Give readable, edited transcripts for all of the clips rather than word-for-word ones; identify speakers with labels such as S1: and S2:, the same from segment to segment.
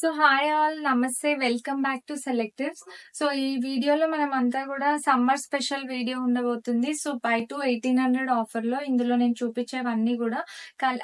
S1: So hi all నమస్తే welcome back to సెలెక్టివ్స్. So ఈ వీడియోలో మనం అంతా కూడా సమ్మర్ స్పెషల్ వీడియో ఉండబోతుంది. సో బై టు 1800 ఆఫర్ లో ఇందులో నేను చూపించేవన్నీ కూడా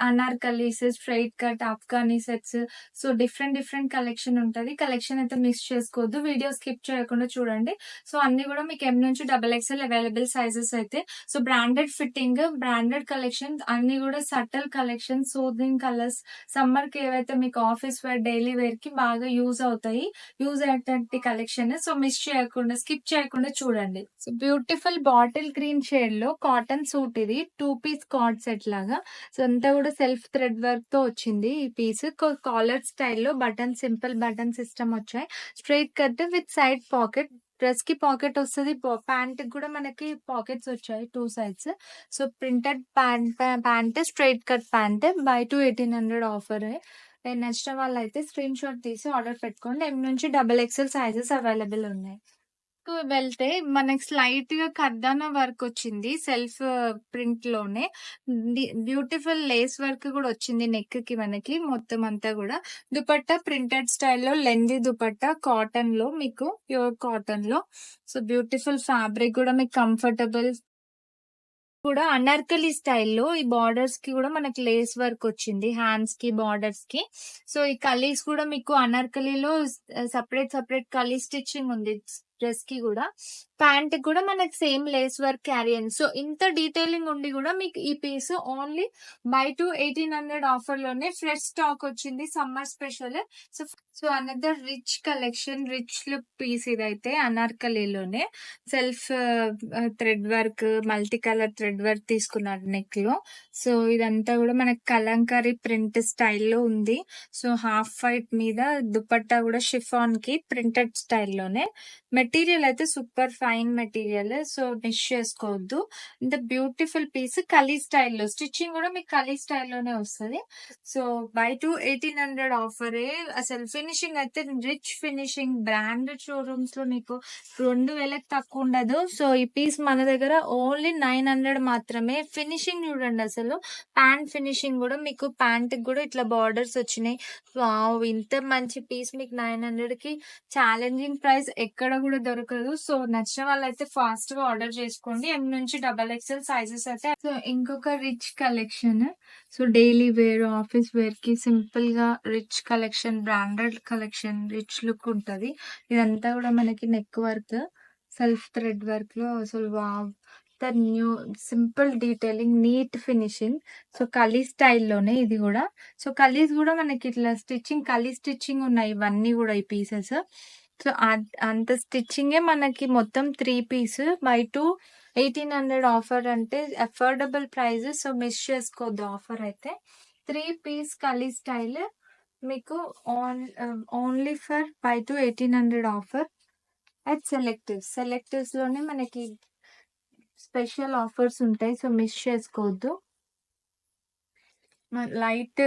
S1: anarkalis, straight cut, Afghani sets, so different different collection ఉంటది. కలెక్షన్ అయితే మిస్ చేసుకోవద్దు, వీడియో స్కిప్ చేయకుండా చూడండి. సో అన్ని కూడా మీకు ఎం నుంచి డబల్ ఎక్స్ఎల్ అవైలబుల్ సైజెస్ అయితే. So branded fitting, branded collection అన్ని కూడా subtle collection, soothing colours, summer కి ఏవైతే మీకు ఆఫీస్ వేర్, డైలీ వేర్ కి బాగా యూజ్ అవుతాయి. యూజ్ అయ్యేటువంటి కలెక్షన్. సో మిస్ చేయకుండా, స్కిప్ చేయకుండా చూడండి. So beautiful bottle green shade లో కాటన్ సూట్, ఇది 2 పీస్ కార్డ్ సెట్ లాగా. సో అంతా కూడా సెల్ఫ్ థ్రెడ్ వర్క్ తో వచ్చింది ఈ పీస్. కాలర్ స్టైల్లో బటన్, సింపుల్ బటన్ సిస్టమ్ వచ్చాయి. Straight cut with side pocket. Dress కి పాకెట్ వస్తుంది, ప్యాంట్ కూడా మనకి పాకెట్స్ వచ్చాయి 2 sides. So printed pant, straight cut pant, by two 1800 offer. నచ్చిన వాళ్ళు అయితే స్క్రీన్ షాట్ తీసి ఆర్డర్ పెట్టుకోండి. ఎం నుంచి డబల్ ఎక్స్ఎల్ సైజెస్ అవైలబుల్ ఉన్నాయి. వెళ్తే మనకి స్లైట్ గా కర్దానా వర్క్ వచ్చింది సెల్ఫ్ ప్రింట్ లోనే. బ్యూటిఫుల్ లేస్ వర్క్ కూడా వచ్చింది నెక్ కి మనకి. మొత్తం అంతా కూడా దుపట్టా ప్రింటెడ్ స్టైల్లో, లెందీ దుపట్టా కాటన్ లో, మీకు ప్యూర్ కాటన్ లో. సో బ్యూటిఫుల్ ఫ్యాబ్రిక్ కూడా మీకు కంఫర్టబుల్ కూడా. అనార్కలి స్టైల్లో ఈ బార్డర్స్ కి కూడా మనకి లేస్ వర్క్ వచ్చింది, హ్యాండ్స్ కి, బార్డర్స్ కి. సో ఈ కలీస్ కూడా మీకు అనార్కలిలో సపరేట్ సపరేట్ కలీ స్టిచ్చింగ్ ఉంది డ్రెస్ కి కూడా. ప్యాంట్ కూడా మనకి సేమ్ లేస్ వర్క్ క్యారీ అయింది. సో ఇంత డీటెయిలింగ్ ఉండి కూడా మీకు ఈ piece only buy two 1800 offer లోనే ఫ్రెష్ స్టాక్ వచ్చింది, summer special. So so another rich collection, rich look piece ఇదైతే అనార్కలిలోనే. Self thread work, multi colour thread work తీసుకున్నారు నెక్ లో. సో ఇదంతా కూడా మనకి కలంకారీ ప్రింట్ స్టైల్లో ఉంది. సో హాఫ్ వైట్ మీద దుపట్టా కూడా షిఫాన్ కి ప్రింటెడ్ స్టైల్లోనే. మెటీరియల్ అయితే super fine material, so miss చేసుకోవద్దు. ఇంత బ్యూటిఫుల్ పీస్ కలీ స్టైల్లో, స్టిచ్చింగ్ కూడా మీకు కలీ స్టైల్లోనే వస్తుంది. So by two 1800 ఆఫరే. అసలు ఫినిషింగ్ అయితే రిచ్ ఫినిషింగ్, బ్రాండెడ్ షోరూమ్స్ లో మీకు 2000కి తక్కువ ఉండదు. సో ఈ పీస్ మన దగ్గర ఓన్లీ 900 మాత్రమే. ఫినిషింగ్ చూడండి అసలు, ప్యాంట్ ఫినిషింగ్ కూడా మీకు, ప్యాంట్ కూడా ఇట్లా బార్డర్స్ వచ్చినాయి. వావ్, ఇంత మంచి పీస్ మీకు 900 కి ఛాలెంజింగ్ ప్రైస్ ఎక్కడ కూడా దొరకదు. సో నచ్చిన వాళ్ళైతే ఫాస్ట్ గా ఆర్డర్ చేసుకోండి. ఎం నుంచి డబల్ ఎక్స్ఎల్ సైజెస్ అయితే. సో ఇంకొక rich collection, so daily wear, office wear కి సింపుల్ గా rich collection, branded collection, rich look ఉంటది. ఇదంతా కూడా మనకి neck work, self thread work లో. అసలు wow, new simple detailing, neat finishing. So కలీ స్టైల్లోనే ఇది కూడా. సో కలీస్ కూడా మనకి ఇట్లా స్టిచ్చింగ్, కలీ స్టిచ్చింగ్ ఉన్నాయి ఇవన్నీ కూడా ఈ పీసెస్. సో అంత స్టిచ్చింగే మనకి మొత్తం 3 పీస్ బై టు 1800 ఆఫర్ అంటే అఫోర్డబుల్ ప్రైస్. సో మిస్ చేసుకోవద్దు ఆఫర్ అయితే. 3 పీస్ కలీ స్టైల్ మీకు only for buy two 1800 offer at selectives లోనే మనకి స్పెషల్ ఆఫర్స్ ఉంటాయి. సో మిస్ చేసుకోవద్దు. Light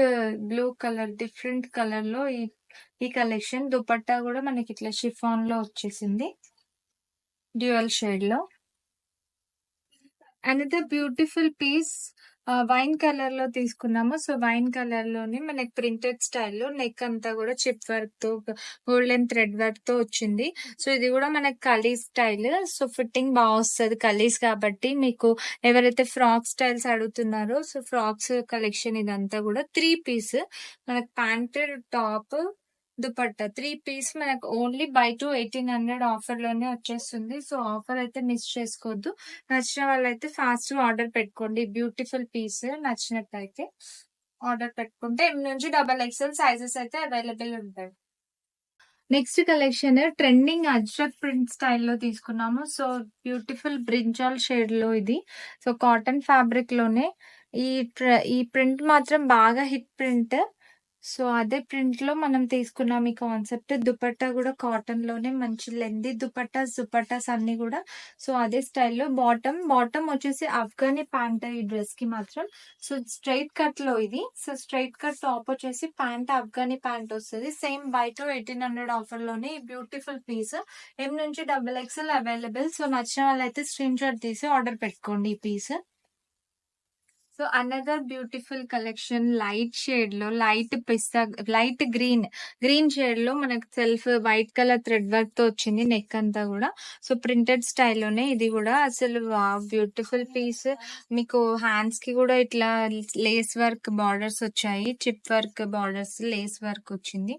S1: blue colour, different colour లో ఈ కలెక్షన్. దుపట్టా కూడా మనకి ఇట్లా షిఫాన్ లో వచ్చేసింది, డ్యూయల్ షేడ్ లో. Another beautiful piece wine colour లో తీసుకున్నాము. సో వైన్ కలర్ లోనే మనకి ప్రింటెడ్ స్టైల్లో నెక్ అంతా కూడా చిప్ వర్క్ తో, గోల్డెన్ థ్రెడ్ వర్క్ తో వచ్చింది. సో ఇది కూడా మనకి కలీస్ స్టైల్. సో ఫిట్టింగ్ బాగా వస్తుంది కలీస్ కాబట్టి. మీకు ఎవరైతే ఫ్రాక్ స్టైల్స్ అడుగుతున్నారో, సో ఫ్రాక్స్ కలెక్షన్ ఇదంతా కూడా. 3 పీస్ మనకి ప్యాంట్, టాప్, దుపట్టా 3 పీస్ మనకు ఓన్లీ బై టు 1800 ఆఫర్ లోనే వచ్చేస్తుంది. సో ఆఫర్ అయితే మిస్ చేసుకోవద్దు. నచ్చిన వాళ్ళైతే ఫాస్ట్ ఆర్డర్ పెట్టుకోండి. బ్యూటిఫుల్ పీస్ నచ్చినట్టయితే ఆర్డర్ పెట్టుకుంటే ఎం నుంచి డబల్ ఎక్స్ఎల్ సైజెస్ అయితే అవైలబుల్ ఉంటాయి. Next collection trending Ajrak print స్టైల్లో తీసుకున్నాము. సో బ్యూటిఫుల్ బ్రింజాల్ షేడ్ లో ఇది. సో కాటన్ ఫ్యాబ్రిక్ లోనే ఈ ప్రింట్ మాత్రం బాగా హిట్ ప్రింట్. సో అదే ప్రింట్ లో మనం తీసుకున్నాం ఈ కాన్సెప్ట్. దుపట్టా కూడా కాటన్ లోనే మంచి లెందీ దుపట్టాస్ అన్ని కూడా. సో అదే స్టైల్లో. బాటమ్ వచ్చేసి అఫ్ఘానీ ప్యాంట్ ఈ డ్రెస్ కి మాత్రం. సో స్ట్రైట్ కట్ లో ఇది. సో స్ట్రైట్ కట్ టాప్ వచ్చేసి ప్యాంట్, అఫ్ఘానీ ప్యాంట్ వస్తుంది. సేమ్ బై టు 1800 ఆఫర్ లోనే బ్యూటిఫుల్ పీస్. ఎం నుంచి డబల్ ఎక్స్ఎల్ అవైలబుల్. సో నచ్చిన వాళ్ళైతే స్క్రీన్ షాట్ తీసి ఆర్డర్ పెట్టుకోండి ఈ piece. So another beautiful collection light shade లో లైట్ గ్రీన్ షేడ్ లో మనకు self white colour thread work తో వచ్చింది నెక్ అంతా కూడా. సో ప్రింటెడ్ స్టైల్లోనే ఇది కూడా అసలు బ్యూటిఫుల్ పీస్. మీకు హ్యాండ్స్ కి కూడా ఇట్లా లేస్ వర్క్ బార్డర్స్ వచ్చాయి, chip work borders, Lay's work వచ్చింది.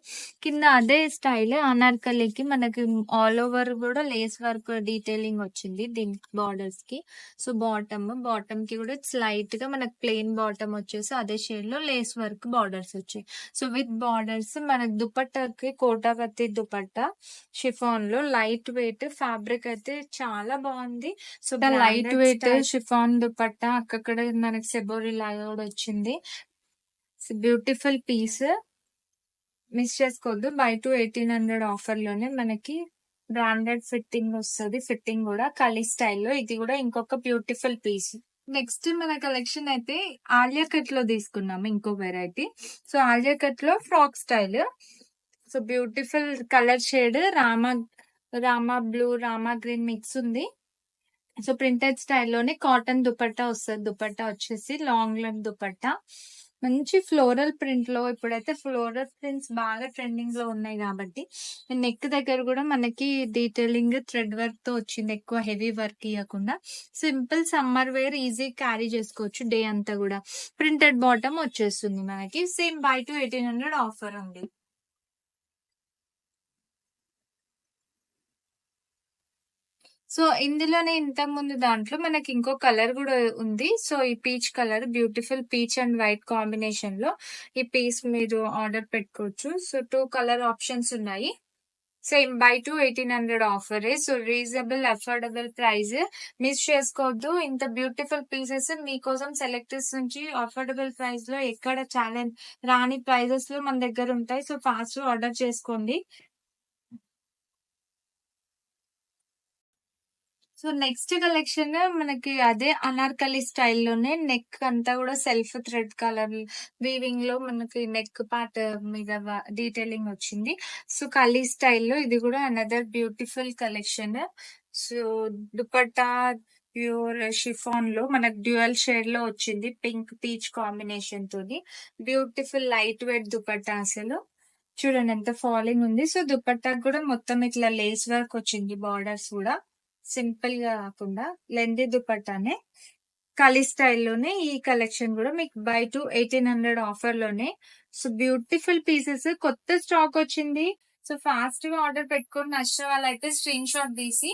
S1: కింద అదే స్టైల్ అనార్కలికి మనకి ఆల్ ఓవర్ కూడా లేస్ వర్క్ డీటెయిలింగ్ వచ్చింది దీని బార్డర్స్ కి. సో బాటమ్ కి కూడా స్లైట్ గా మనకు ప్లెయిన్ బాటమ్ వచ్చేసి అదే షేడ్ లో లేస్ వర్క్ బార్డర్స్ వచ్చాయి. సో విత్ బార్డర్స్ మనకు దుపట్టాకి కోటాపత్తి దుపట్టా షిఫాన్ లో లైట్ వెయిట్ ఫ్యాబ్రిక్ అయితే చాలా బాగుంది. So light weight chiffon dupatta అక్కడ మనకి సెబోరి లాగా కూడా వచ్చింది. బ్యూటిఫుల్ పీస్, మిస్ చేసుకోవద్దు. బై 2 1800 ఆఫర్ లోనే మనకి బ్రాండెడ్ ఫిట్టింగ్ వస్తుంది. ఫిట్టింగ్ కూడా కలీ స్టైల్లో. ఇది కూడా ఇంకొక బ్యూటిఫుల్ పీస్. నెక్స్ట్ మన కలెక్షన్ అయితే ఆలియా కట్ లో తీసుకున్నాము ఇంకో వెరైటీ. సో ఆలియా కట్ లో frock style. So beautiful colour shade Rama blue, Rama green mix ఉంది. సో ప్రింటెడ్ స్టైల్లోనే కాటన్ దుపట్టా వస్తుంది. దుపట్టా వచ్చేసి లాంగ్ లెంత్ దుపట్టా, మంచి ఫ్లోరల్ ప్రింట్ లో. ఇప్పుడైతే ఫ్లోరల్ ప్రింట్స్ బాగా ట్రెండింగ్ లో ఉన్నాయి కాబట్టి నెక్ దగ్గర కూడా మనకి డీటెయిలింగ్ థ్రెడ్ వర్క్ తో వచ్చింది. ఎక్కువ హెవీ వర్క్ ఇవ్వకుండా simple summer wear easy carry చేసుకోవచ్చు డే అంతా కూడా. ప్రింటెడ్ బాటమ్ వచ్చేస్తుంది మనకి. సేమ్ బై 2 1800 ఆఫర్ ఉంది. సో ఇందులోనే ఇంతకు ముందు దాంట్లో మనకి ఇంకో కలర్ కూడా ఉంది. సో ఈ peach colour, beautiful peach and white combination లో ఈ పీస్ మీరు ఆర్డర్ పెట్టుకోవచ్చు. సో 2 కలర్ ఆప్షన్స్ ఉన్నాయి. Same buy 2 1800 offer. So reasonable affordable price, miss చేసుకోవద్దు. ఇంత బ్యూటిఫుల్ పీసెస్ మీకోసం సెలెక్టర్స్ నుంచి అఫోర్డబుల్ ప్రైస్ లో ఎక్కడ ఛాలెంజ్ రాని ప్రైజెస్ లో మన దగ్గర ఉంటాయి. సో ఫాస్ట్ ఆర్డర్ చేసుకోండి. సో నెక్స్ట్ కలెక్షన్ మనకి అదే అనార్కలి స్టైల్లోనే నెక్ అంతా కూడా సెల్ఫ్ థ్రెడ్ కలర్ వీవింగ్ లో మనకి నెక్ పార్ట్ మీద డీటెయిలింగ్ వచ్చింది. సో కలీ స్టైల్లో ఇది కూడా another beautiful collection. So dupatta pure chiffon లో మనకు డ్యూయల్ షేడ్ లో వచ్చింది, పింక్ పీచ్ కాంబినేషన్ తోని. Beautiful light weight dupatta. అసలు చూడండి ఎంత ఫాలింగ్ ఉంది. సో దుపట్టాకు కూడా మొత్తం ఇట్లా లేస్ వర్క్ వచ్చింది, బార్డర్స్ కూడా సింపుల్ గా కాకుండా లెంది దుపట్టానే. కలీ స్టైల్లోనే ఈ కలెక్షన్ కూడా మీకు బై 2 1800 ఆఫర్ లోనే. సో బ్యూటిఫుల్ పీసెస్, కొత్త స్టాక్ వచ్చింది. సో ఫాస్ట్ గా ఆర్డర్ పెట్టుకొని నచ్చిన వాళ్ళైతే స్క్రీన్ షాట్ తీసి